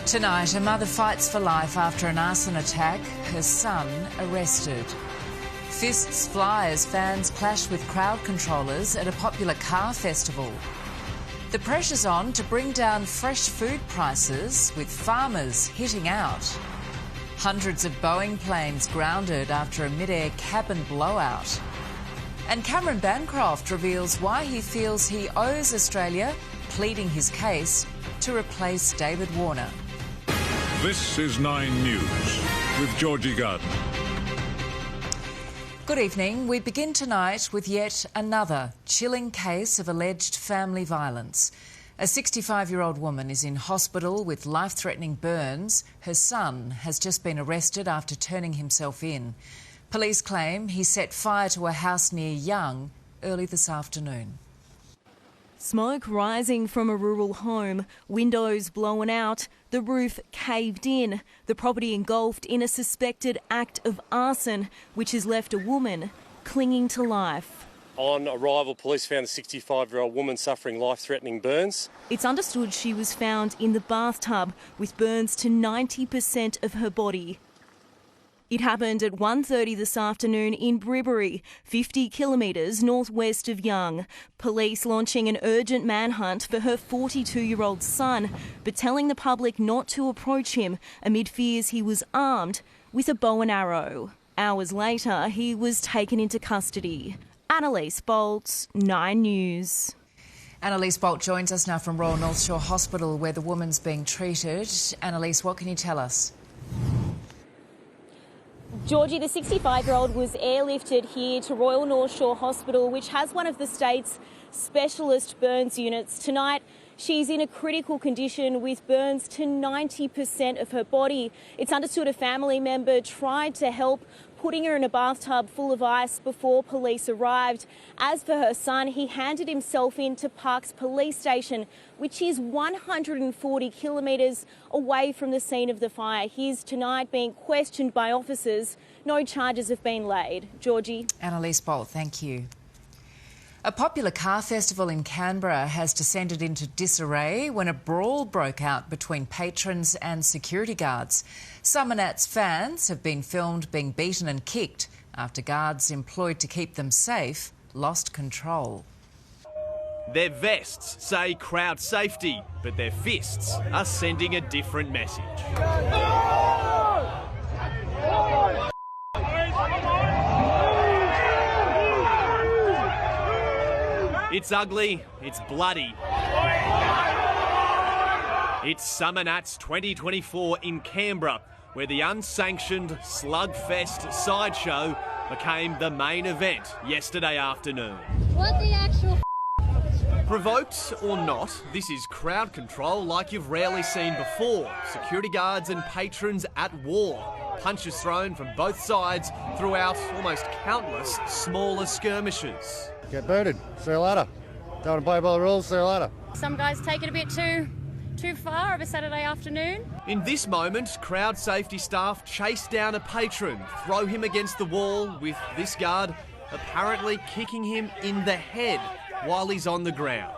Tonight, a mother fights for life after an arson attack. Her son arrested. Fists fly as fans clash with crowd controllers at a popular car festival. The pressure's on to bring down fresh food prices, with farmers hitting out. Hundreds of Boeing planes grounded after a mid-air cabin blowout. And Cameron Bancroft reveals why he feels he owes Australia, pleading his case to replace David Warner. This is 9 News with Georgie Gardner. Good evening. We begin tonight with yet another chilling case of alleged family violence. A 65-year-old woman is in hospital with life-threatening burns. Her son has just been arrested after turning himself in. Police claim he set fire to a house near Young early this afternoon. Smoke rising from a rural home, windows blown out, the roof caved in, the property engulfed in a suspected act of arson, which has left a woman clinging to life. On arrival, police found a 65-year-old woman suffering life-threatening burns. It's understood she was found in the bathtub with burns to 90% of her body. It happened at 1:30 this afternoon in Bribbury, 50 kilometres northwest of Young. Police launching an urgent manhunt for her 42-year-old son, but telling the public not to approach him amid fears he was armed with a bow and arrow. Hours later, he was taken into custody. Annalise Bolt, 9 News. Annalise Bolt joins us now from Royal North Shore Hospital, where the woman's being treated. Annalise, what can you tell us? Georgie, the 65-year-old was airlifted here to Royal North Shore Hospital, which has one of the state's specialist burns units. Tonight, she's in a critical condition with burns to 90% of her body. It's understood a family member tried to help, putting her in a bathtub full of ice before police arrived. As for her son, he handed himself in to Parkes Police Station, which is 140 kilometres away from the scene of the fire. He's tonight being questioned by officers. No charges have been laid. Georgie. Annalise Bolt, thank you. A popular car festival in Canberra has descended into disarray when a brawl broke out between patrons and security guards. Summonats fans have been filmed being beaten and kicked after guards employed to keep them safe lost control. Their vests say crowd safety, but their fists are sending a different message. It's ugly, it's bloody. It's Summonats 2024 in Canberra, where the unsanctioned slugfest sideshow became the main event yesterday afternoon. What the actual Provoked or not, this is crowd control like you've rarely seen before. Security guards and patrons at war. Punches thrown from both sides throughout almost countless smaller skirmishes. Get booted. See you later. Don't want to play by the rules. See you later. Some guys take it a bit too far of a Saturday afternoon. In this moment, crowd safety staff chase down a patron, throw him against the wall, with this guard apparently kicking him in the head while he's on the ground.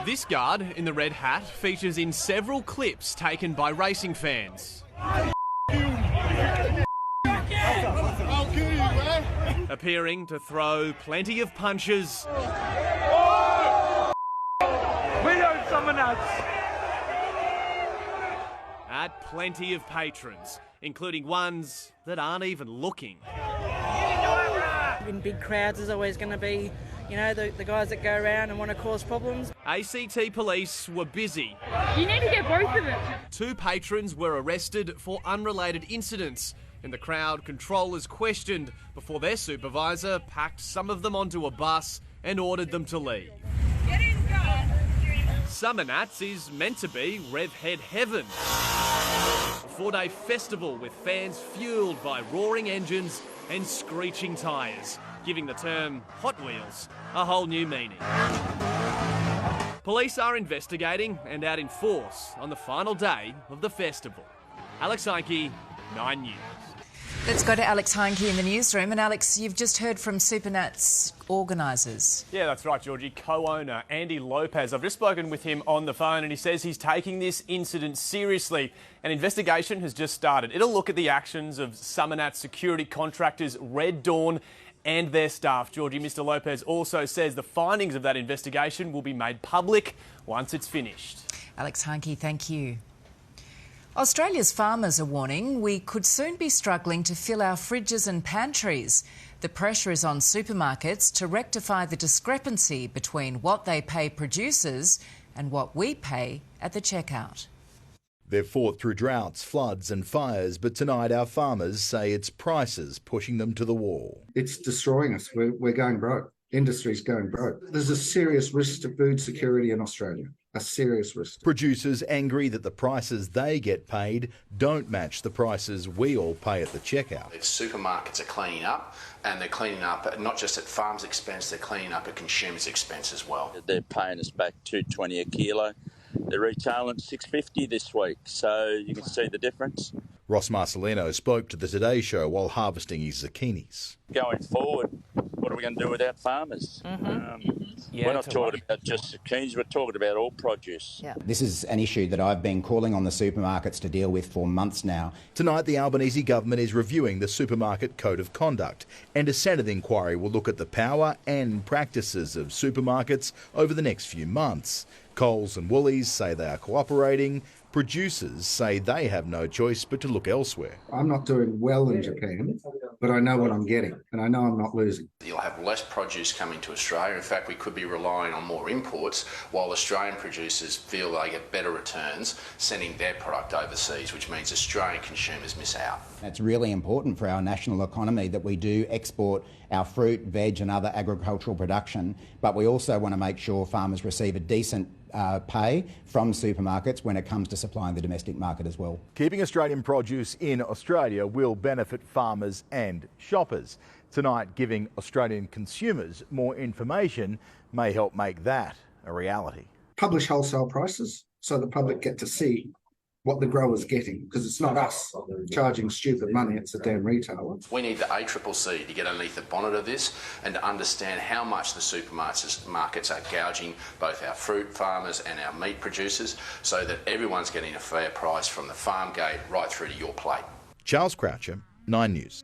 This guard in the red hat features in several clips taken by racing fans. Appearing to throw plenty of punches. We don't summon us! At plenty of patrons, including ones that aren't even looking. In big crowds, there's always going to be, the guys that go around and want to cause problems. ACT police were busy. You need to get both of them. 2 patrons were arrested for unrelated incidents, and the crowd controllers questioned before their supervisor packed some of them onto a bus and ordered them to leave. Get in, guys. Summonats is meant to be Revhead heaven. A 4-day festival with fans fueled by roaring engines and screeching tyres, giving the term Hot Wheels a whole new meaning. Police are investigating and out in force on the final day of the festival. Alex Einke, 9 News. Let's go to Alex Heinke in the newsroom. And Alex, you've just heard from Supernat's organisers. Yeah, that's right, Georgie. Co-owner Andy Lopez. I've just spoken with him on the phone and he says he's taking this incident seriously. An investigation has just started. It'll look at the actions of Supernat security contractors Red Dawn and their staff. Georgie, Mr Lopez also says the findings of that investigation will be made public once it's finished. Alex Heinke, thank you. Australia's farmers are warning we could soon be struggling to fill our fridges and pantries. The pressure is on supermarkets to rectify the discrepancy between what they pay producers and what we pay at the checkout. They've fought through droughts, floods and fires, but tonight our farmers say it's prices pushing them to the wall. It's destroying us. We're going broke. Industry's going broke. There's a serious risk to food security in Australia. A serious risk. Producers angry that the prices they get paid don't match the prices we all pay at the checkout. Supermarkets are cleaning up, and they're cleaning up not just at farms' expense, they're cleaning up at consumers' expense as well. They're paying us back $2.20 a kilo. They're retailing $6.50 this week, so you can see the difference. Ross Marcelino spoke to the Today Show while harvesting his zucchinis. Going forward, what are we going to do without farmers? We're not talking about just zucchinis, we're talking about all produce. Yeah. This is an issue that I've been calling on the supermarkets to deal with for months now. Tonight, the Albanese government is reviewing the Supermarket Code of Conduct, and a Senate inquiry will look at the power and practices of supermarkets over the next few months. Coles and Woolies say they are cooperating. Producers say they have no choice but to look elsewhere. I'm not doing well in Japan, but I know what I'm getting, and I know I'm not losing. You'll have less produce coming to Australia. In fact, we could be relying on more imports, while Australian producers feel they get better returns sending their product overseas, which means Australian consumers miss out. It's really important for our national economy that we do export our fruit, veg and other agricultural production, but we also want to make sure farmers receive a decent pay from supermarkets when it comes to supplying the domestic market as well. Keeping Australian produce in Australia will benefit farmers and shoppers. Tonight, giving Australian consumers more information may help make that a reality. Publish wholesale prices so the public get to see what the grower's getting, because it's not us charging stupid money, it's the damn retailer. We need the ACCC to get underneath the bonnet of this and to understand how much the supermarkets are gouging both our fruit farmers and our meat producers, so that everyone's getting a fair price from the farm gate right through to your plate. Charles Croucher, 9 News.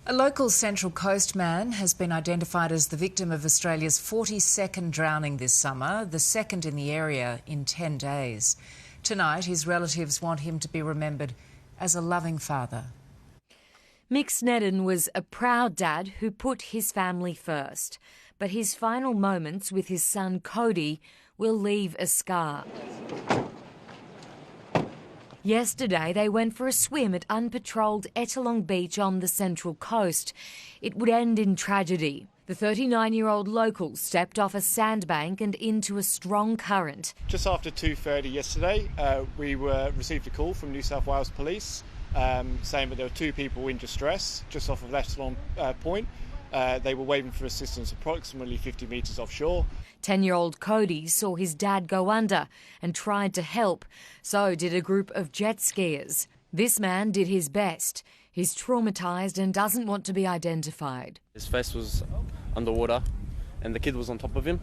A local Central Coast man has been identified as the victim of Australia's 42nd drowning this summer, the second in the area in 10 days. Tonight, his relatives want him to be remembered as a loving father. Mick Snedden was a proud dad who put his family first, but his final moments with his son Cody will leave a scar. Yesterday, they went for a swim at unpatrolled Ettalong Beach on the Central Coast. It would end in tragedy. The 39-year-old local stepped off a sandbank and into a strong current. Just after 2:30 yesterday, we received a call from New South Wales Police saying that there were 2 people in distress just off of Ettalong Point. They were waving for assistance approximately 50 metres offshore. 10-year-old Cody saw his dad go under and tried to help. So did a group of jet skiers. This man did his best. He's traumatised and doesn't want to be identified. His face was underwater and the kid was on top of him.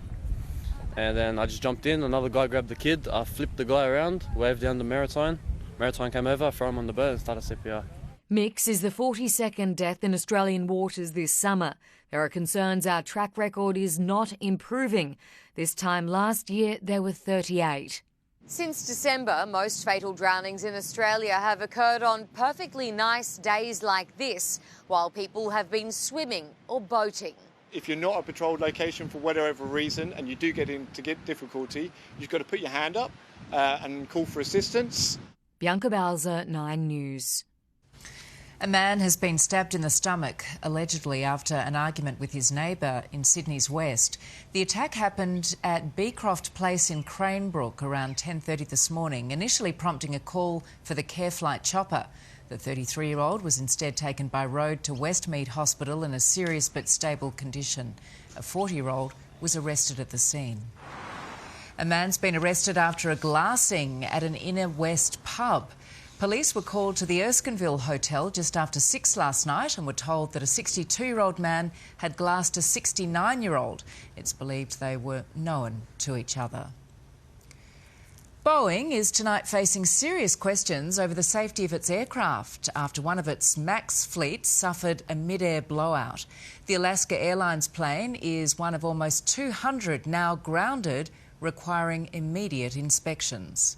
And then I just jumped in, another guy grabbed the kid, I flipped the guy around, waved down the maritime. Maritime came over, threw him on the boat and started CPR. Mix is the 42nd death in Australian waters this summer. There are concerns our track record is not improving. This time last year, there were 38. Since December, most fatal drownings in Australia have occurred on perfectly nice days like this, while people have been swimming or boating. If you're not a patrolled location for whatever reason and you do get difficulty, you've got to put your hand up and call for assistance. Bianca Balzer, 9 News. A man has been stabbed in the stomach, allegedly after an argument with his neighbour in Sydney's west. The attack happened at Beecroft Place in Cranebrook around 10:30 this morning, initially prompting a call for the care flight chopper. The 33-year-old was instead taken by road to Westmead Hospital in a serious but stable condition. A 40-year-old was arrested at the scene. A man's been arrested after a glassing at an inner west pub. Police were called to the Erskineville Hotel just after 6 last night and were told that a 62-year-old man had glassed a 69-year-old. It's believed they were known to each other. Boeing is tonight facing serious questions over the safety of its aircraft after one of its MAX fleet suffered a mid-air blowout. The Alaska Airlines plane is one of almost 200 now grounded, requiring immediate inspections.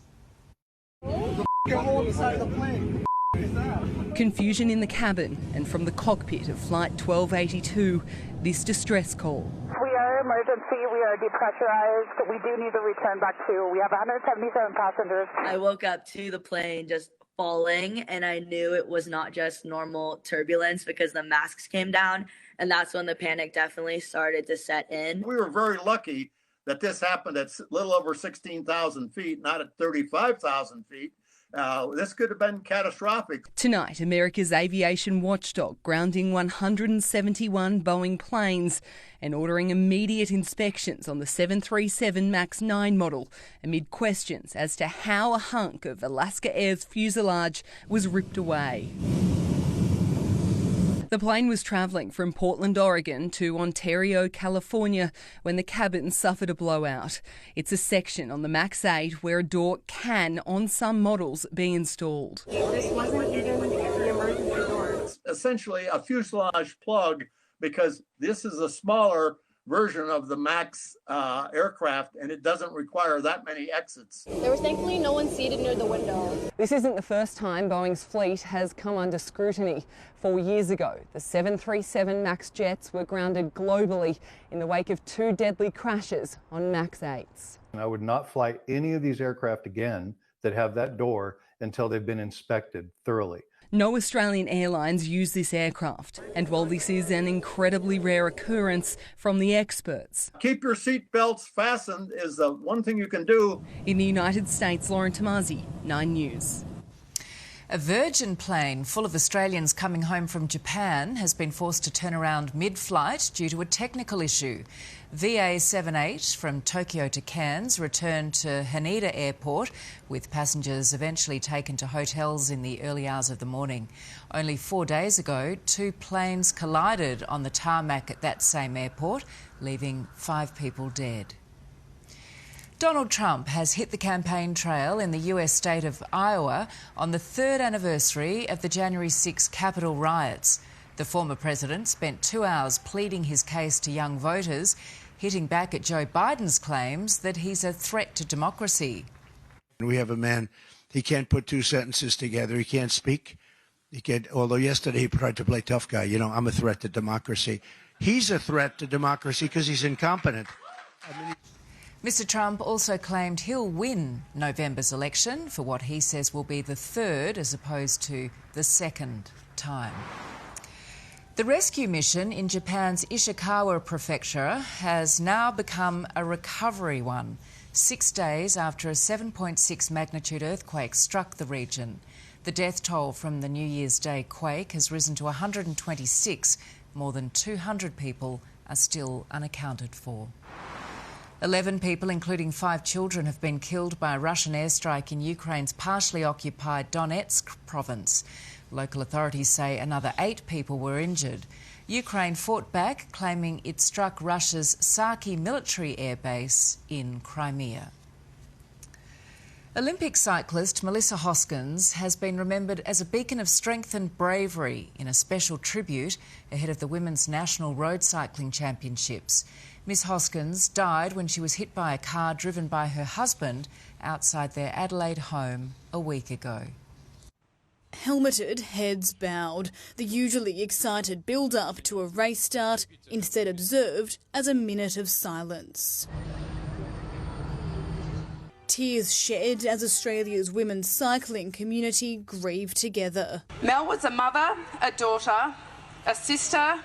Confusion in the cabin and from the cockpit of Flight 1282, this distress call. We are emergency, we are depressurized, we do need to return back to, we have 177 passengers. I woke up to the plane just falling and I knew it was not just normal turbulence because the masks came down, and that's when the panic definitely started to set in. We were very lucky that this happened at a little over 16,000 feet, not at 35,000 feet. This could have been catastrophic. Tonight, America's aviation watchdog grounding 171 Boeing planes and ordering immediate inspections on the 737 MAX 9 model amid questions as to how a hunk of Alaska Air's fuselage was ripped away. The plane was travelling from Portland, Oregon to Ontario, California when the cabin suffered a blowout. It's a section on the MAX 8 where a door can, on some models, be installed. This wasn't even the emergency door. It's essentially a fuselage plug because this is a smaller version of the MAX aircraft, and it doesn't require that many exits. There was thankfully no one seated near the window. This isn't the first time Boeing's fleet has come under scrutiny. 4 years ago, the 737 MAX jets were grounded globally in the wake of 2 deadly crashes on MAX 8s. I would not fly any of these aircraft again that have that door until they've been inspected thoroughly. No Australian airlines use this aircraft, and while this is an incredibly rare occurrence, from the experts, keep your seat belts fastened is the one thing you can do. In the United States, Lauren Tomasi, 9 News. A Virgin plane full of Australians coming home from Japan has been forced to turn around mid-flight due to a technical issue. VA78 from Tokyo to Cairns returned to Haneda Airport, with passengers eventually taken to hotels in the early hours of the morning. Only 4 days ago, 2 planes collided on the tarmac at that same airport, leaving 5 people dead. Donald Trump has hit the campaign trail in the US state of Iowa on the 3rd anniversary of the January 6 Capitol riots. The former president spent 2 hours pleading his case to young voters, hitting back at Joe Biden's claims that he's a threat to democracy. We have a man, he can't put 2 sentences together, he can't speak. Although yesterday he tried to play tough guy, I'm a threat to democracy. He's a threat to democracy because he's incompetent. Mr. Trump also claimed he'll win November's election for what he says will be the 3rd as opposed to the 2nd time. The rescue mission in Japan's Ishikawa prefecture has now become a recovery one, 6 days after a 7.6 magnitude earthquake struck the region. The death toll from the New Year's Day quake has risen to 126. More than 200 people are still unaccounted for. 11 people, including 5 children, have been killed by a Russian airstrike in Ukraine's partially occupied Donetsk province. Local authorities say another 8 people were injured. Ukraine fought back, claiming it struck Russia's Saki military airbase in Crimea. Olympic cyclist Melissa Hoskins has been remembered as a beacon of strength and bravery in a special tribute ahead of the Women's National Road Cycling Championships. Miss Hoskins died when she was hit by a car driven by her husband outside their Adelaide home a week ago. Helmeted, heads bowed, the usually excited build-up to a race start instead observed as a minute of silence. Tears shed as Australia's women's cycling community grieved together. Mel was a mother, a daughter, a sister,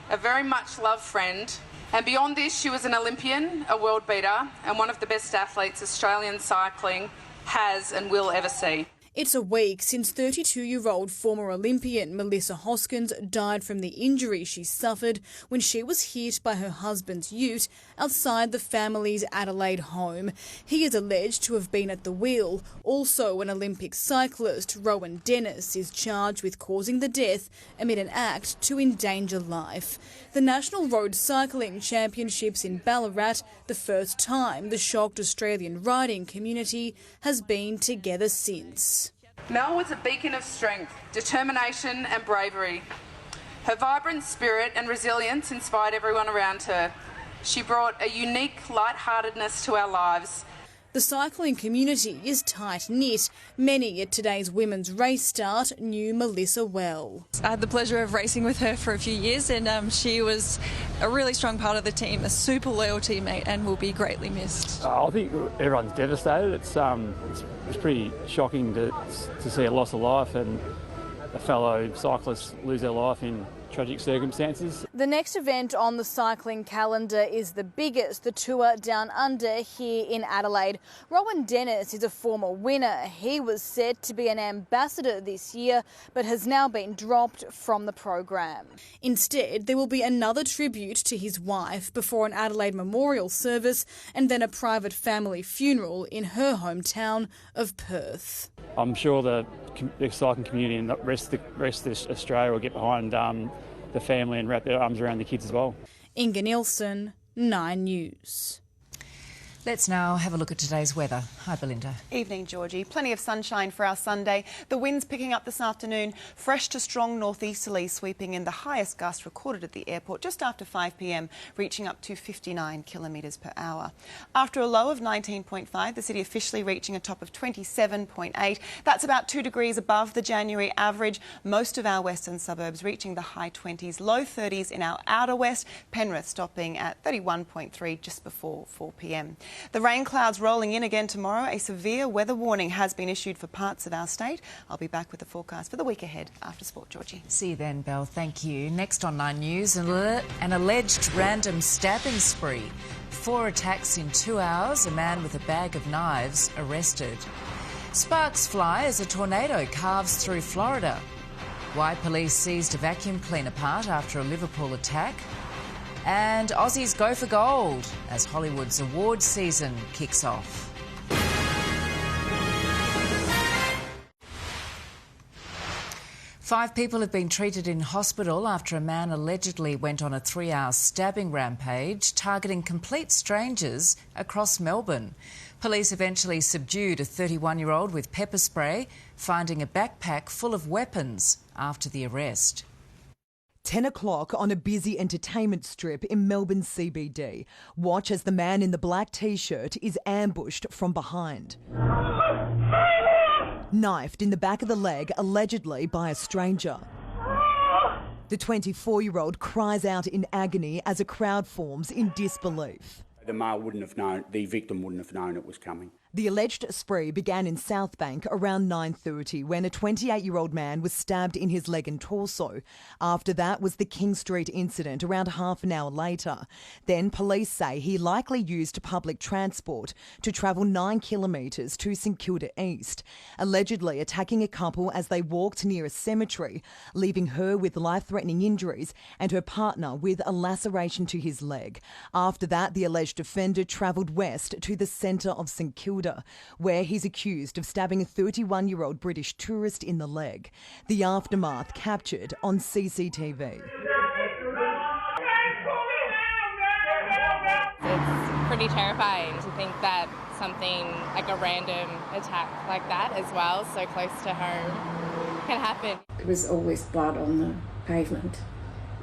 a very much loved friend. And beyond this, she was an Olympian, a world beater, and one of the best athletes Australian cycling has and will ever see. It's a week since 32-year-old former Olympian Melissa Hoskins died from the injury she suffered when she was hit by her husband's ute outside the family's Adelaide home. He is alleged to have been at the wheel. Also, an Olympic cyclist, Rowan Dennis, is charged with causing the death amid an act to endanger life. The National Road Cycling Championships in Ballarat, the first time the shocked Australian riding community has been together since. Mel was a beacon of strength, determination and bravery. Her vibrant spirit and resilience inspired everyone around her. She brought a unique lightheartedness to our lives. The cycling community is tight-knit. Many at today's women's race start knew Melissa well. I had the pleasure of racing with her for a few years, and she was a really strong part of the team, a super loyal teammate, and will be greatly missed. I think everyone's devastated. It's pretty shocking to see a loss of life and a fellow cyclist lose their life in tragic circumstances. The next event on the cycling calendar is the biggest, the Tour Down Under here in Adelaide. Rowan Dennis is a former winner. He was set to be an ambassador this year, but has now been dropped from the program. Instead, there will be another tribute to his wife before an Adelaide memorial service and then a private family funeral in her hometown of Perth. I'm sure the cycling community and the rest of Australia will get behind the family and wrap their arms around the kids as well. Inga Nielsen, 9 News. Let's now have a look at today's weather. Hi, Belinda. Evening, Georgie. Plenty of sunshine for our Sunday. The wind's picking up this afternoon. Fresh to strong northeasterly sweeping in, the highest gust recorded at the airport just after 5 p.m, reaching up to 59 kilometres per hour. After a low of 19.5, the city officially reaching a top of 27.8. That's about 2 degrees above the January average. Most of our western suburbs reaching the high 20s, low 30s in our outer west. Penrith stopping at 31.3 just before 4 p.m. The rain clouds rolling in again tomorrow. A severe weather warning has been issued for parts of our state. I'll be back with the forecast for the week ahead after sport, Georgie. See you then, Belle. Thank you. Next on 9 News, an alleged random stabbing spree. 4 attacks in 2 hours. A man with a bag of knives arrested. Sparks fly as a tornado carves through Florida. Why police seized a vacuum cleaner part after a Liverpool attack. And Aussies go for gold as Hollywood's awards season kicks off. Five people have been treated in hospital after a man allegedly went on a 3-hour stabbing rampage targeting complete strangers across Melbourne. Police eventually subdued a 31-year-old with pepper spray, finding a backpack full of weapons after the arrest. 10 o'clock on a busy entertainment strip in Melbourne CBD. Watch as the man in the black T-shirt is ambushed from behind. Knifed in the back of the leg, allegedly by a stranger. The 24-year-old cries out in agony as a crowd forms in disbelief. The male wouldn't have known, the victim wouldn't have known it was coming. The alleged spree began in Southbank around 9:30 when a 28-year-old man was stabbed in his leg and torso. After that was the King Street incident around half an hour later. Then police say he likely used public transport to travel 9 kilometres to St Kilda East, allegedly attacking a couple as they walked near a cemetery, leaving her with life-threatening injuries and her partner with a laceration to his leg. After that, the alleged offender travelled west to the centre of St Kilda, where he's accused of stabbing a 31-year-old British tourist in the leg. The aftermath captured on CCTV. It's pretty terrifying to think that something like a random attack like that as well, so close to home, can happen. There was always blood on the pavement.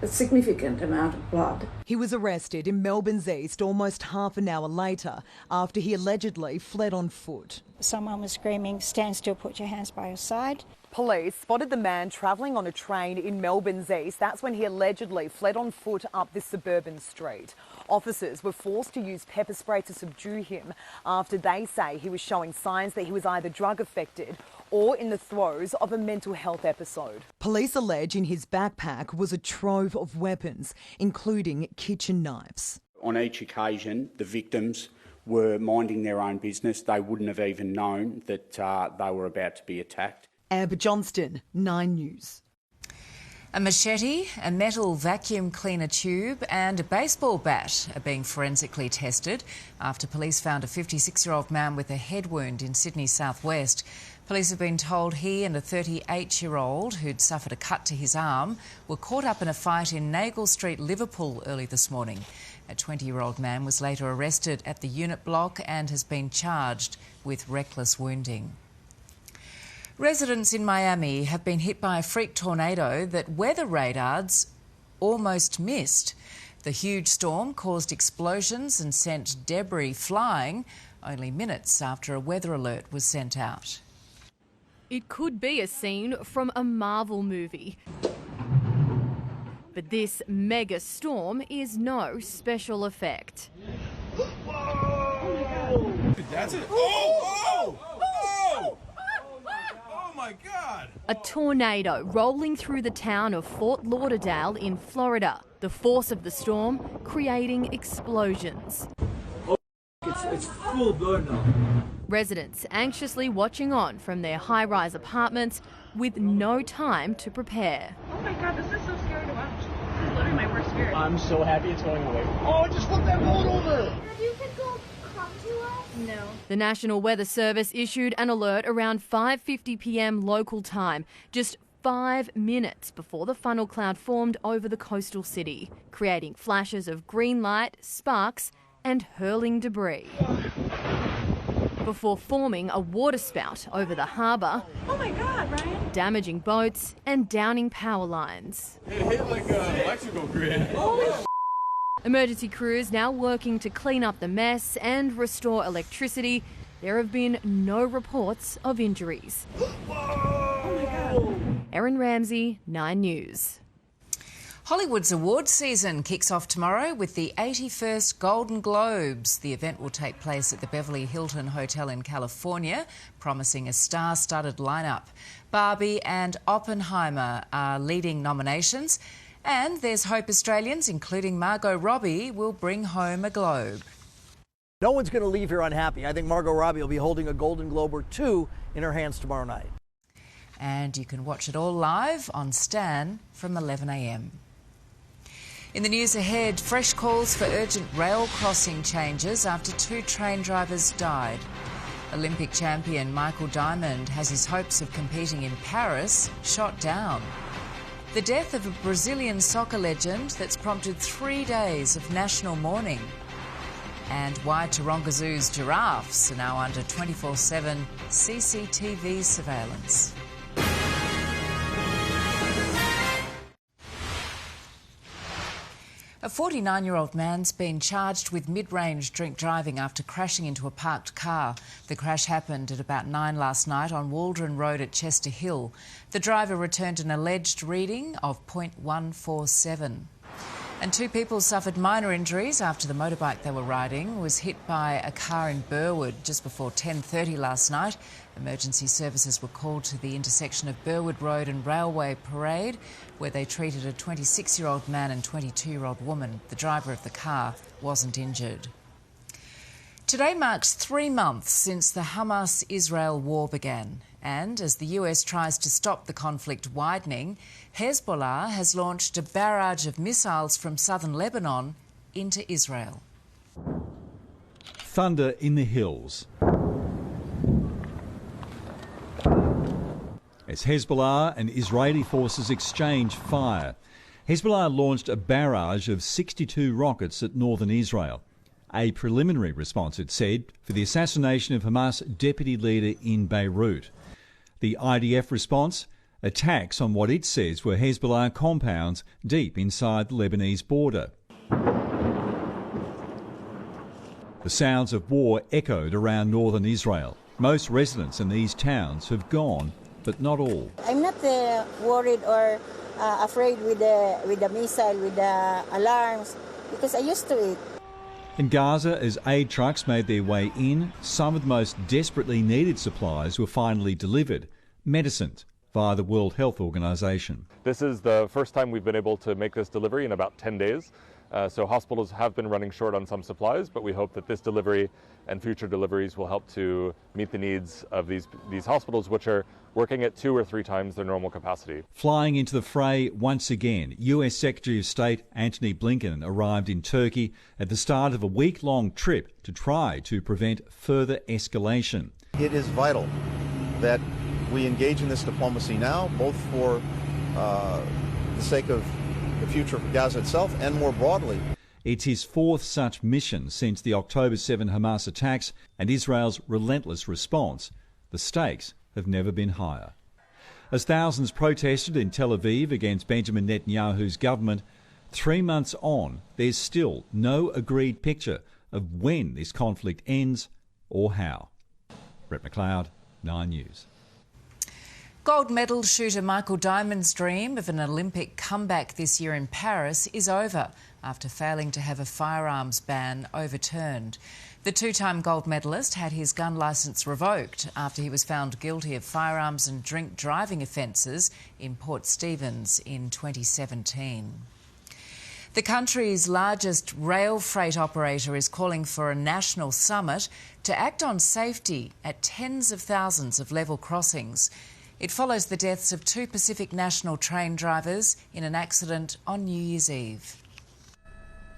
A significant amount of blood. He was arrested in Melbourne's East almost half an hour later after he allegedly fled on foot. Someone was screaming, "Stand still, put your hands by your side." Police spotted the man travelling on a train in Melbourne's East. That's when he allegedly fled on foot up this suburban street. Officers were forced to use pepper spray to subdue him after they say he was showing signs that he was either drug affected or in the throes of a mental health episode. Police allege in his backpack was a trove of weapons, including kitchen knives. On each occasion, the victims were minding their own business. They wouldn't have even known that they were about to be attacked. Amber Johnston, 9 News. A machete, a metal vacuum cleaner tube and a baseball bat are being forensically tested after police found a 56-year-old man with a head wound in Sydney's southwest. Police have been told he and a 38-year-old who'd suffered a cut to his arm were caught up in a fight in Nagle Street, Liverpool early this morning. A 20-year-old man was later arrested at the unit block and has been charged with reckless wounding. Residents in Miami have been hit by a freak tornado that weather radars almost missed. The huge storm caused explosions and sent debris flying only minutes after a weather alert was sent out. It could be a scene from a Marvel movie. But this mega storm is no special effect. Whoa! That's it. Oh my God! A tornado rolling through the town of Fort Lauderdale in Florida. The force of the storm creating explosions. It's full blown now. Residents anxiously watching on from their high-rise apartments with no time to prepare. Oh my God, this is so scary to watch. This is literally my worst fear. I'm so happy it's going away. Oh, just flip that boat over! You could go come to us? No. The National Weather Service issued an alert around 5:50 p.m. local time, just 5 minutes before the funnel cloud formed over the coastal city, creating flashes of green light, sparks and hurling debris. Before forming a waterspout over the harbour. Oh my God, Ryan! Damaging boats and downing power lines. It hit like an electrical grid. Oh. Emergency crews now working to clean up the mess and restore electricity. There have been no reports of injuries. Oh my God. Erin Ramsey, 9 News. Hollywood's awards season kicks off tomorrow with the 81st Golden Globes. The event will take place at the Beverly Hilton Hotel in California, promising a star-studded lineup. Barbie and Oppenheimer are leading nominations, and there's hope Australians, including Margot Robbie, will bring home a Globe. No one's going to leave here unhappy. I think Margot Robbie will be holding a Golden Globe or 2 in her hands tomorrow night. And you can watch it all live on Stan from 11 a.m. In the news ahead, fresh calls for urgent rail crossing changes after 2 train drivers died. Olympic champion Michael Diamond has his hopes of competing in Paris shot down. The death of a Brazilian soccer legend that's prompted 3 days of national mourning. And why Taronga Zoo's giraffes are now under 24/7 CCTV surveillance. A 49-year-old man's been charged with mid-range drink driving after crashing into a parked car. The crash happened at about 9 last night on Waldron Road at Chester Hill. The driver returned an alleged reading of .147. And 2 people suffered minor injuries after the motorbike they were riding was hit by a car in Burwood just before 10:30 last night. Emergency services were called to the intersection of Burwood Road and Railway Parade, where they treated a 26-year-old man and 22-year-old woman. The driver of the car wasn't injured. Today marks 3 months since the Hamas-Israel war began. And as the US tries to stop the conflict widening, Hezbollah has launched a barrage of missiles from southern Lebanon into Israel. Thunder in the hills. As Hezbollah and Israeli forces exchange fire, Hezbollah launched a barrage of 62 rockets at northern Israel. A preliminary response, it said, for the assassination of Hamas deputy leader in Beirut. The IDF response, attacks on what it says were Hezbollah compounds deep inside the Lebanese border. The sounds of war echoed around northern Israel. Most residents in these towns have gone, but not all. I'm not worried or afraid with the missile, with the alarms, because I used to it. In Gaza, as aid trucks made their way in, some of the most desperately needed supplies were finally delivered. Medicines via the World Health Organization. This is the first time we've been able to make this delivery in about 10 days. So hospitals have been running short on some supplies, but we hope that this delivery and future deliveries will help to meet the needs of these hospitals, which are working at 2 or 3 times their normal capacity. Flying into the fray once again, US Secretary of State Antony Blinken arrived in Turkey at the start of a week-long trip to try to prevent further escalation. It is vital that we engage in this diplomacy now, both for the sake of the future of Gaza itself and more broadly. It's his 4th such mission since the October 7 Hamas attacks and Israel's relentless response. The stakes have never been higher. As thousands protested in Tel Aviv against Benjamin Netanyahu's government, 3 months on, there's still no agreed picture of when this conflict ends or how. Brett McLeod, 9 News. Gold medal shooter Michael Diamond's dream of an Olympic comeback this year in Paris is over after failing to have a firearms ban overturned. The 2-time gold medalist had his gun licence revoked after he was found guilty of firearms and drink driving offences in Port Stephens in 2017. The country's largest rail freight operator is calling for a national summit to act on safety at tens of thousands of level crossings. It follows the deaths of 2 Pacific National train drivers in an accident on New Year's Eve.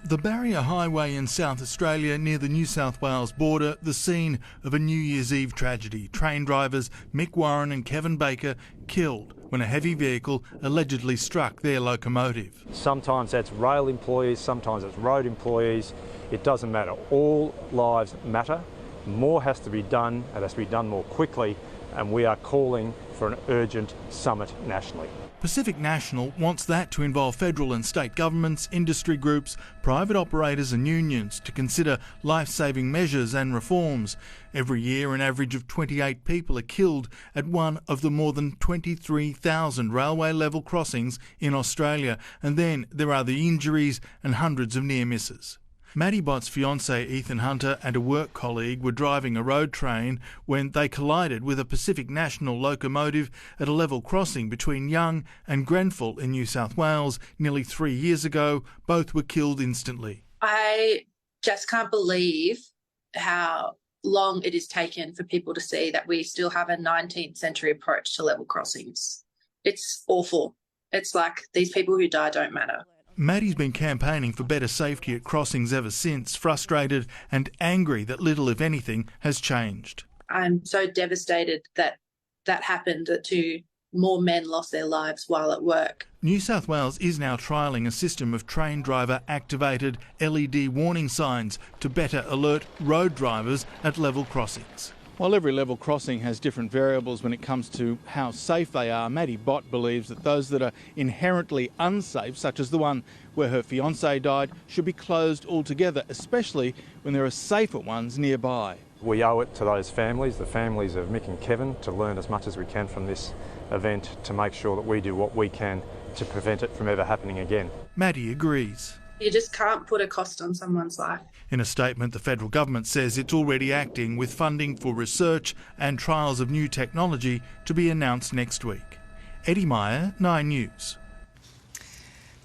The Barrier Highway in South Australia near the New South Wales border, the scene of a New Year's Eve tragedy. Train drivers Mick Warren and Kevin Baker killed when a heavy vehicle allegedly struck their locomotive. Sometimes that's rail employees, sometimes it's road employees. It doesn't matter. All lives matter. More has to be done. It has to be done more quickly, and we are calling for an urgent summit nationally. Pacific National wants that to involve federal and state governments, industry groups, private operators and unions to consider life-saving measures and reforms. Every year, an average of 28 people are killed at one of the more than 23,000 railway level crossings in Australia, and then there are the injuries and hundreds of near misses. Maddie Bott's fiancé Ethan Hunter and a work colleague were driving a road train when they collided with a Pacific National locomotive at a level crossing between Young and Grenfell in New South Wales nearly 3 years ago. Both were killed instantly. I just can't believe how long it has taken for people to see that we still have a 19th century approach to level crossings. It's awful. It's like these people who die don't matter. Maddie's been campaigning for better safety at crossings ever since, frustrated and angry that little, if anything, has changed. I'm so devastated that that happened, that 2 more men lost their lives while at work. New South Wales is now trialling a system of train driver activated LED warning signs to better alert road drivers at level crossings. While every level crossing has different variables when it comes to how safe they are, Maddie Bott believes that those that are inherently unsafe, such as the one where her fiancé died, should be closed altogether, especially when there are safer ones nearby. We owe it to those families, the families of Mick and Kevin, to learn as much as we can from this event to make sure that we do what we can to prevent it from ever happening again. Maddie agrees. You just can't put a cost on someone's life. In a statement, the federal government says it's already acting with funding for research and trials of new technology to be announced next week. Eddie Meyer, 9 News.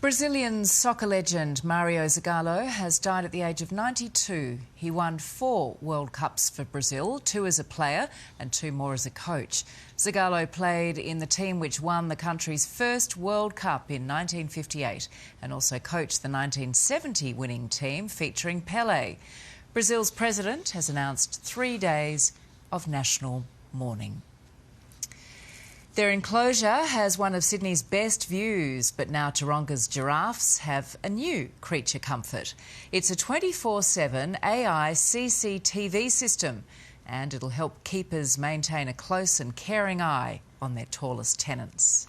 Brazilian soccer legend Mario Zagallo has died at the age of 92. He won 4 World Cups for Brazil, 2 as a player and 2 more as a coach. Zagallo played in the team which won the country's first World Cup in 1958 and also coached the 1970 winning team featuring Pelé. Brazil's president has announced 3 days of national mourning. Their enclosure has one of Sydney's best views, but now Taronga's giraffes have a new creature comfort. It's a 24/7 AI CCTV system, and it'll help keepers maintain a close and caring eye on their tallest tenants.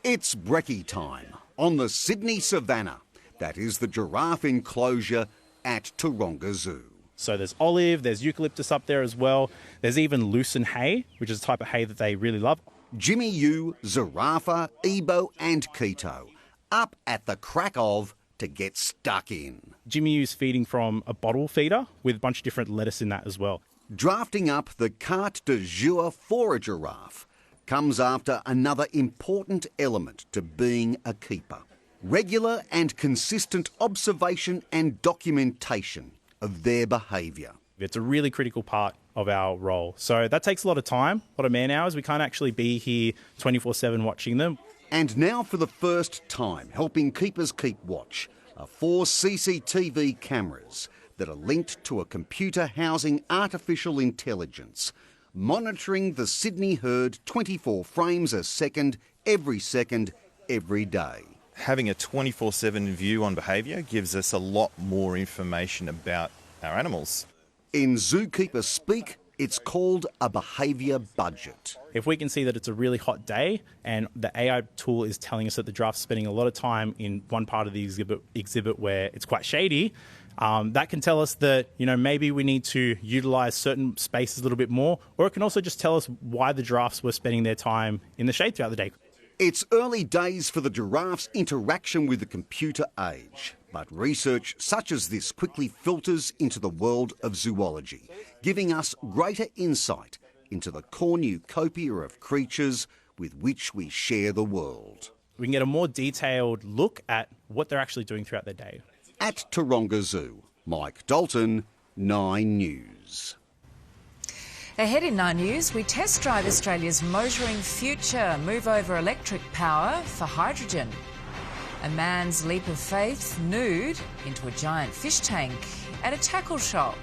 It's brekkie time on the Sydney Savannah. That is the giraffe enclosure at Taronga Zoo. So there's olive, there's eucalyptus up there as well. There's even lucerne hay, which is a type of hay that they really love. Jimmy Yu, Zarafa, Ebo and Keto up at the crack of to get stuck in. Jimmy Yu's feeding from a bottle feeder with a bunch of different lettuce in that as well. Drafting up the carte de jour for a giraffe comes after another important element to being a keeper. regular and consistent observation and documentation of their behaviour. It's a really critical part of our role. So that takes a lot of time, a lot of man hours. We can't actually be here 24/7 watching them. And now for the first time, helping keepers keep watch, are 4 CCTV cameras that are linked to a computer housing artificial intelligence, monitoring the Sydney herd 24 frames a second, every day. Having a 24/7 view on behaviour gives us a lot more information about our animals. In zookeeper speak, it's called a behaviour budget. If we can see that it's a really hot day and the AI tool is telling us that the giraffe's spending a lot of time in one part of the exhibit where it's quite shady, that can tell us that, maybe we need to utilise certain spaces a little bit more, or it can also just tell us why the giraffes were spending their time in the shade throughout the day. It's early days for the giraffe's interaction with the computer age, but research such as this quickly filters into the world of zoology, giving us greater insight into the cornucopia of creatures with which we share the world. We can get a more detailed look at what they're actually doing throughout their day. At Taronga Zoo, Mike Dalton, 9 News. Ahead in 9 News, we test drive Australia's motoring future, move over electric power for hydrogen. A man's leap of faith, nude, into a giant fish tank at a tackle shop.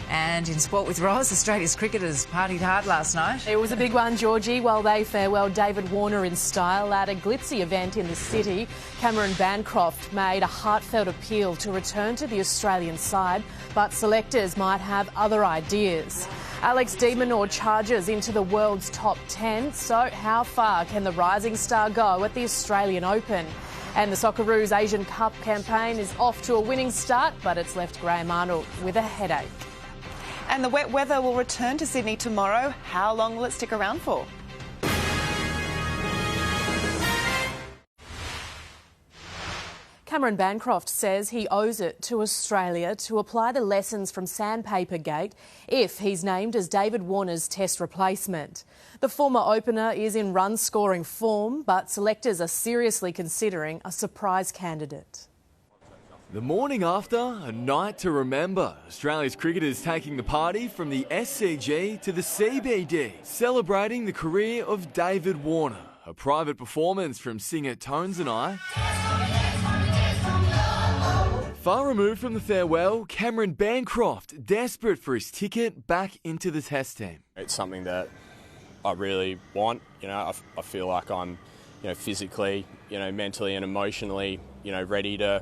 And in Sport with Roz, Australia's cricketers partied hard last night. It was a big one, Georgie. While they farewelled David Warner in style at a glitzy event in the city, Cameron Bancroft made a heartfelt appeal to return to the Australian side, but selectors might have other ideas. Alex de Minaur charges into the world's top 10, so how far can the rising star go at the Australian Open? And the Socceroos Asian Cup campaign is off to a winning start, but it's left Graham Arnold with a headache. And the wet weather will return to Sydney tomorrow. How long will it stick around for? Cameron Bancroft says he owes it to Australia to apply the lessons from Sandpaper Gate if he's named as David Warner's Test replacement. The former opener is in run-scoring form, but selectors are seriously considering a surprise candidate. The morning after, a night to remember. Australia's cricketers taking the party from the SCG to the CBD, celebrating the career of David Warner. A private performance from singer Tones and I. Far removed from the farewell, Cameron Bancroft, desperate for his ticket back into the Test team. It's something that I really want. I feel like I'm, physically, mentally and emotionally, ready to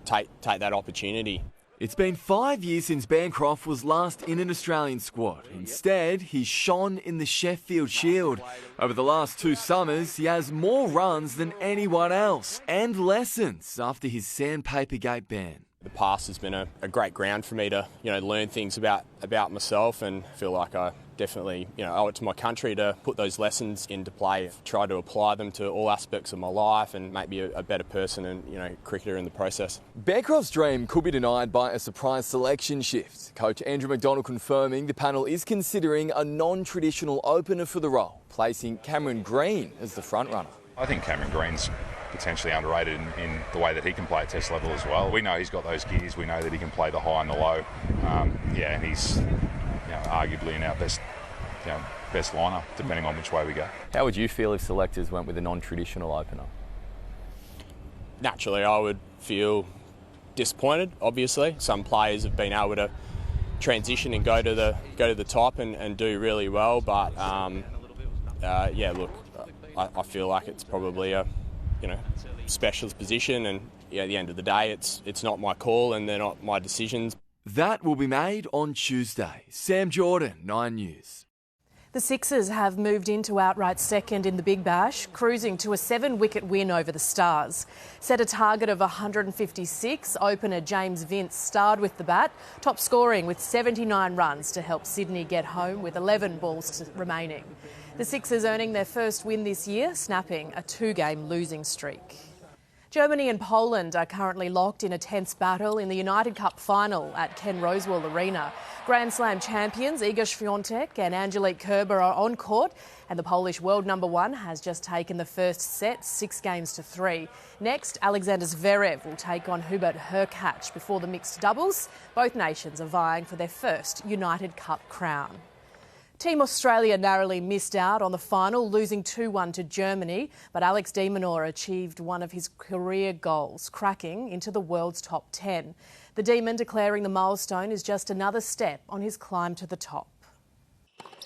take that opportunity. It's been 5 years since Bancroft was last in an Australian squad. Instead, he's shone in the Sheffield Shield. Over the last 2 summers, he has more runs than anyone else and lessons after his Sandpaper Gate ban. The past has been a great ground for me to, learn things about myself, and feel like I definitely, owe it to my country to put those lessons into play, try to apply them to all aspects of my life and make me a better person and, cricketer in the process. Bancroft's dream could be denied by a surprise selection shift. Coach Andrew McDonald confirming the panel is considering a non-traditional opener for the role, placing Cameron Green as the front-runner. I think Cameron Green's potentially underrated in the way that he can play at Test level as well. We know he's got those gears. We know that he can play the high and the low. And he's arguably in our best liner, depending on which way we go. How would you feel if selectors went with a non-traditional opener? Naturally, I would feel disappointed. Obviously, some players have been able to transition and go to the top and do really well. But I feel like it's probably a specialist position, and at the end of the day, it's not my call and they're not my decisions. That will be made on Tuesday. Sam Jordan, 9 News. The Sixers have moved into outright second in the Big Bash, cruising to a 7-wicket win over the Stars. Set a target of 156, opener James Vince starred with the bat, top scoring with 79 runs to help Sydney get home with 11 balls remaining. The Sixers earning their first win this year, snapping a 2-game losing streak. Germany and Poland are currently locked in a tense battle in the United Cup final at Ken Rosewall Arena. Grand Slam champions Iga Świątek and Angelique Kerber are on court, and the Polish world number one has just taken the first set 6-3. Next, Alexander Zverev will take on Hubert Hurkacz before the mixed doubles. Both nations are vying for their first United Cup crown. Team Australia narrowly missed out on the final, losing 2-1 to Germany, but Alex de Minaur achieved one of his career goals, cracking into the world's top 10. The Demon declaring the milestone is just another step on his climb to the top.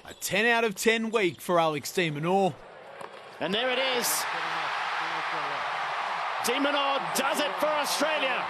A 10 out of 10 week for Alex de Minaur. And there it is. De Minaur does it for Australia.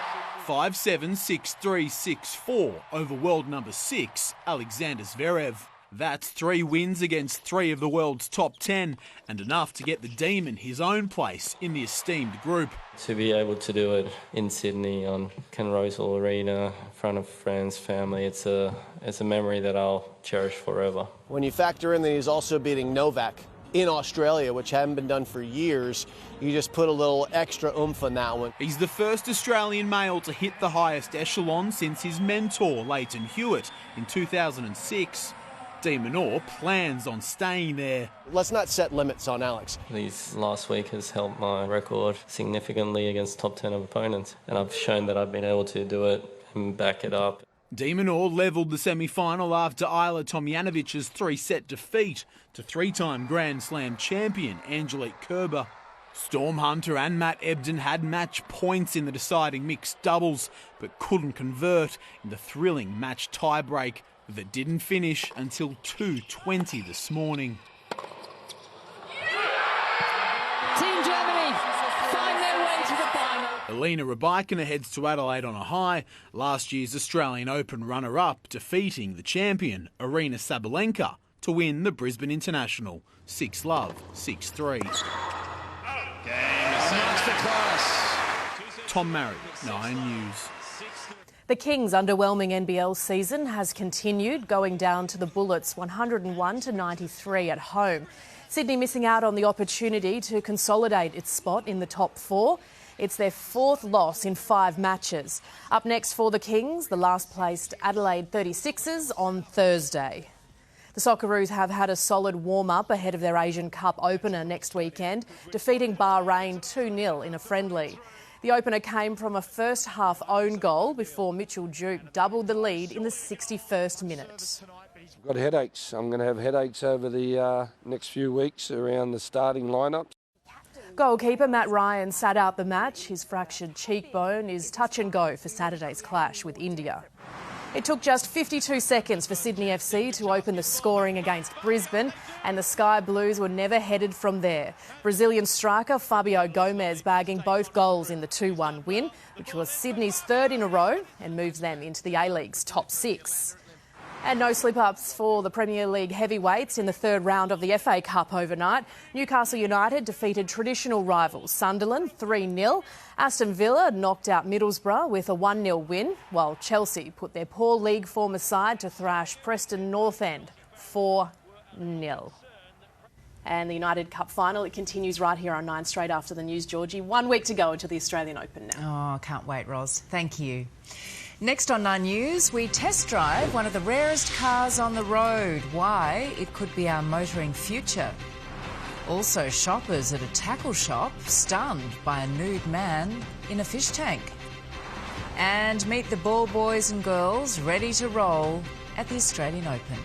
5-7, 6-3, 6-4 over world number 6, Alexander Zverev. That's 3 wins against 3 of the world's top 10 and enough to get the Demon his own place in the esteemed group. To be able to do it in Sydney on Ken Rosewall Arena in front of friends, family, it's a memory that I'll cherish forever. When you factor in that he's also beating Novak in Australia, which hadn't been done for years, you just put a little extra oomph on that one. He's the first Australian male to hit the highest echelon since his mentor, Leighton Hewitt, in 2006. De Minaur plans on staying there. Let's not set limits on Alex. This last week has helped my record significantly against top 10 opponents, and I've shown that I've been able to do it and back it up. De Minaur levelled the semi-final after Ajla Tomjanovic's 3-set defeat to 3-time Grand Slam champion Angelique Kerber. Storm Hunter and Matt Ebden had match points in the deciding mixed doubles, but couldn't convert in the thrilling match tiebreak that didn't finish until 2:20 this morning. Team Germany find their way to the final. Elena Rybakina heads to Adelaide on a high, last year's Australian Open runner-up defeating the champion Aryna Sabalenka to win the Brisbane International 6-love, 6-3. Tom Marriott, 9 News. The Kings' underwhelming NBL season has continued, going down to the Bullets 101-93 at home. Sydney missing out on the opportunity to consolidate its spot in the top 4. It's their 4th loss in 5 matches. Up next for the Kings, the last-placed Adelaide 36ers on Thursday. The Socceroos have had a solid warm-up ahead of their Asian Cup opener next weekend, defeating Bahrain 2-0 in a friendly. The opener came from a first-half own goal before Mitchell Duke doubled the lead in the 61st minute. I've got headaches. I'm going to have headaches over the next few weeks around the starting lineup. Goalkeeper Matt Ryan sat out the match. His fractured cheekbone is touch and go for Saturday's clash with India. It took just 52 seconds for Sydney FC to open the scoring against Brisbane, and the Sky Blues were never headed from there. Brazilian striker Fabio Gomes bagging both goals in the 2-1 win, which was Sydney's 3rd in a row and moves them into the A-League's top 6. And no slip-ups for the Premier League heavyweights in the 3rd round of the FA Cup overnight. Newcastle United defeated traditional rivals Sunderland 3-0. Aston Villa knocked out Middlesbrough with a 1-0 win, while Chelsea put their poor league form aside to thrash Preston North End 4-0. And the United Cup final, it continues right here on 9 straight after the news, Georgie. 1 week to go until the Australian Open now. Oh, can't wait, Ros. Thank you. Next on 9 News, we test drive one of the rarest cars on the road. Why? It could be our motoring future. Also, shoppers at a tackle shop stunned by a nude man in a fish tank. And meet the ball boys and girls ready to roll at the Australian Open.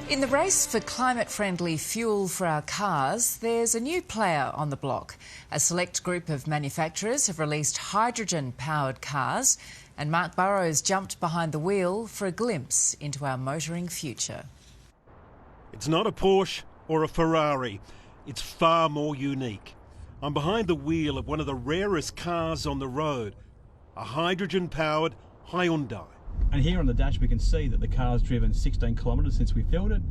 In the race for climate-friendly fuel for our cars, there's a new player on the block. A select group of manufacturers have released hydrogen-powered cars, and Mark Burrows jumped behind the wheel for a glimpse into our motoring future. It's not a Porsche or a Ferrari. It's far more unique. I'm behind the wheel of one of the rarest cars on the road, a hydrogen-powered Hyundai. And here on the dash we can see that the car's driven 16 kilometres since we filled it.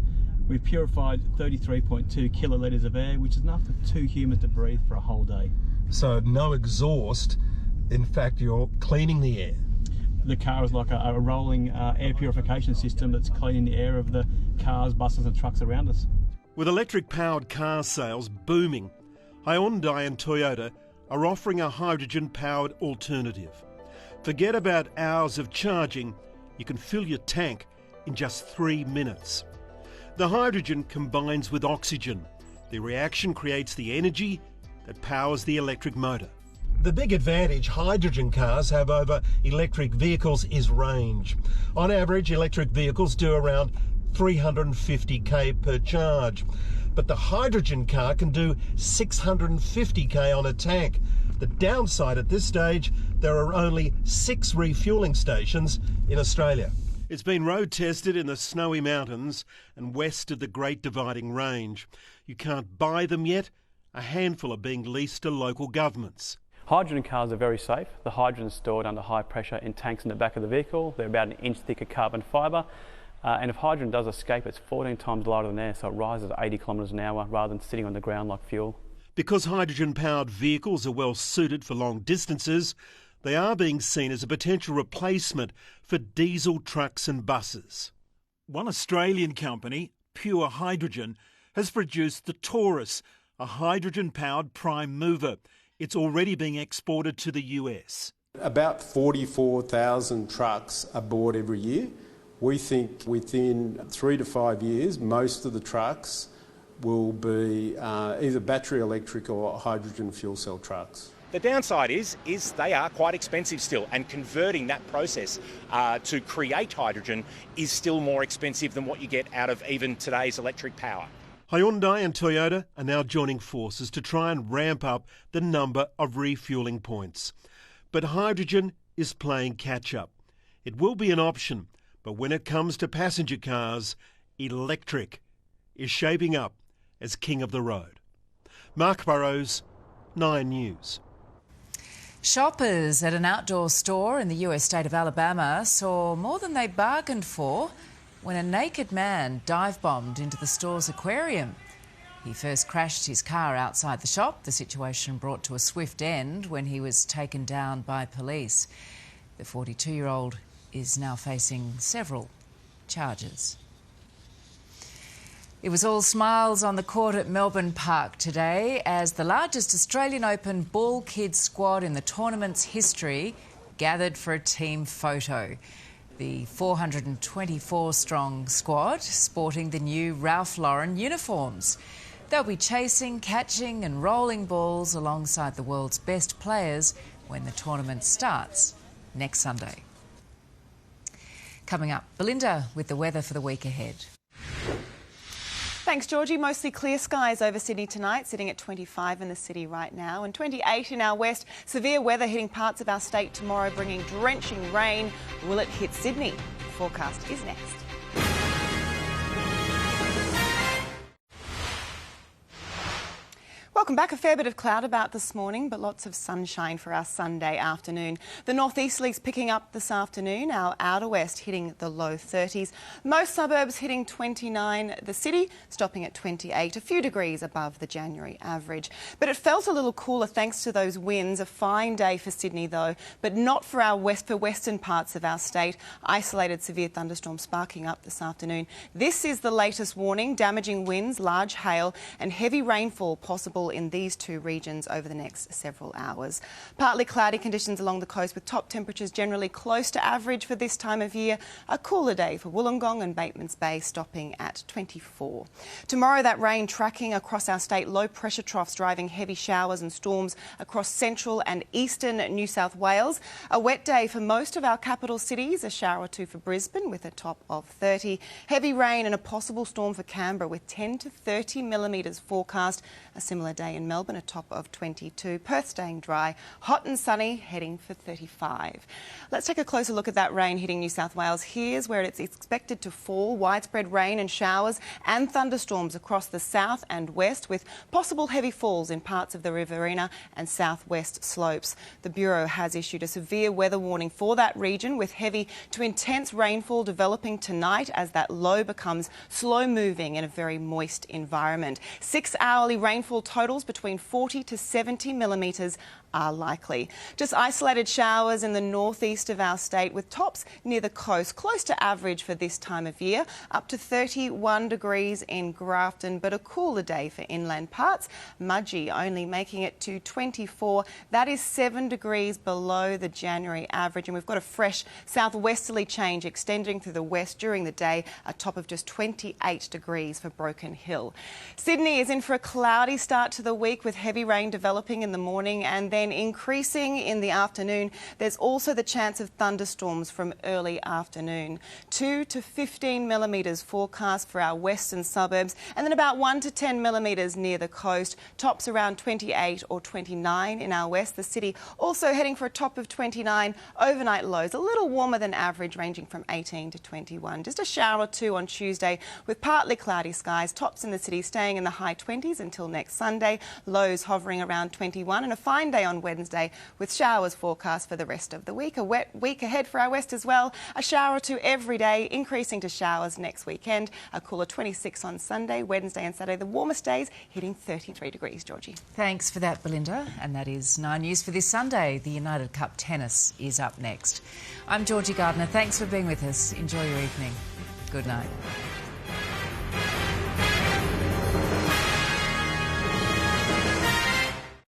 We've purified 33.2 kilolitres of air, which is enough for 2 humans to breathe for a whole day. So no exhaust, in fact you're cleaning the air. the car is like a rolling air purification system that's cleaning the air of the cars, buses and trucks around us. With electric-powered car sales booming, Hyundai and Toyota are offering a hydrogen-powered alternative. Forget about hours of charging, you can fill your tank in just 3 minutes. The hydrogen combines with oxygen. The reaction creates the energy that powers the electric motor. The big advantage hydrogen cars have over electric vehicles is range. On average, electric vehicles do around 350k per charge, but the hydrogen car can do 650k on a tank. The downside at this stage, there are only 6 refuelling stations in Australia. It's been road tested in the Snowy Mountains and west of the Great Dividing Range. You can't buy them yet. A handful are being leased to local governments. Hydrogen cars are very safe. The hydrogen is stored under high pressure in tanks in the back of the vehicle. They're about an inch thick of carbon fibre. And if hydrogen does escape, it's 14 times lighter than air, so it rises at 80 kilometres an hour rather than sitting on the ground like fuel. Because hydrogen-powered vehicles are well suited for long distances, they are being seen as a potential replacement for diesel trucks and buses. One Australian company, Pure Hydrogen, has produced the Taurus, a hydrogen-powered prime mover. It's already being exported to the US. About 44,000 trucks are bought every year. We think within 3 to 5 years, most of the trucks will be either battery electric or hydrogen fuel cell trucks. The downside is they are quite expensive still, and converting that process to create hydrogen is still more expensive than what you get out of even today's electric power. Hyundai and Toyota are now joining forces to try and ramp up the number of refuelling points. But hydrogen is playing catch-up. It will be an option, but when it comes to passenger cars, electric is shaping up as king of the road. Mark Burrows, 9 News. Shoppers at an outdoor store in the US state of Alabama saw more than they bargained for when a naked man dive-bombed into the store's aquarium. He first crashed his car outside the shop. The situation brought to a swift end when he was taken down by police. The 42-year-old is now facing several charges. It was all smiles on the court at Melbourne Park today as the largest Australian Open ball kids squad in the tournament's history gathered for a team photo. The 424-strong squad sporting the new Ralph Lauren uniforms. They'll be chasing, catching and rolling balls alongside the world's best players when the tournament starts next Sunday. Coming up, Belinda with the weather for the week ahead. Thanks, Georgie. Mostly clear skies over Sydney tonight, sitting at 25 in the city right now and 28 in our west. Severe weather hitting parts of our state tomorrow, bringing drenching rain. Will it hit Sydney? The forecast is next. Welcome back. A fair bit of cloud about this morning, but lots of sunshine for our Sunday afternoon. The northeasterlies picking up this afternoon, our outer west hitting the low 30s. Most suburbs hitting 29, the city stopping at 28, a few degrees above the January average. But it felt a little cooler thanks to those winds. A fine day for Sydney though, but not for our western parts of our state. Isolated severe thunderstorms sparking up this afternoon. This is the latest warning: damaging winds, large hail and heavy rainfall possible in these two regions over the next several hours. Partly cloudy conditions along the coast with top temperatures generally close to average for this time of year. A cooler day for Wollongong and Batemans Bay stopping at 24. Tomorrow that rain tracking across our state, low pressure troughs driving heavy showers and storms across central and eastern New South Wales. A wet day for most of our capital cities, a shower or two for Brisbane with a top of 30. Heavy rain and a possible storm for Canberra with 10 to 30 millimetres forecast. A similar day in Melbourne, a top of 22. Perth staying dry, hot and sunny, heading for 35. Let's take a closer look at that rain hitting New South Wales. Here's where it's expected to fall. Widespread rain and showers and thunderstorms across the south and west, with possible heavy falls in parts of the Riverina and southwest slopes. The Bureau has issued a severe weather warning for that region, with heavy to intense rainfall developing tonight as that low becomes slow moving in a very moist environment. 6 hourly rainfall total totals between 40 to 70 millimetres are likely. Just isolated showers in the northeast of our state with tops near the coast, close to average for this time of year, up to 31 degrees in Grafton, but a cooler day for inland parts. Mudgee only making it to 24. That is 7 degrees below the January average, and we've got a fresh southwesterly change extending through the west during the day, a top of just 28 degrees for Broken Hill. Sydney is in for a cloudy start to the week with heavy rain developing in the morning and then increasing in the afternoon. There's also the chance of thunderstorms from early afternoon. 2 to 15 millimetres forecast for our western suburbs, and then about 1 to 10 millimetres near the coast. Tops around 28 or 29 in our west. The city also heading for a top of 29. Overnight lows a little warmer than average, ranging from 18 to 21. Just a shower or two on Tuesday with partly cloudy skies. Tops in the city staying in the high 20s until next Sunday. Lows hovering around 21, and a fine day on Wednesday with showers forecast for the rest of the week. A wet week ahead for our west as well. A shower or two every day, increasing to showers next weekend. A cooler 26 on Sunday, Wednesday and Saturday. The warmest days hitting 33 degrees, Georgie. Thanks for that, Belinda. And that is 9 News for this Sunday. The United Cup tennis is up next. I'm Georgie Gardner. Thanks for being with us. Enjoy your evening. Good night.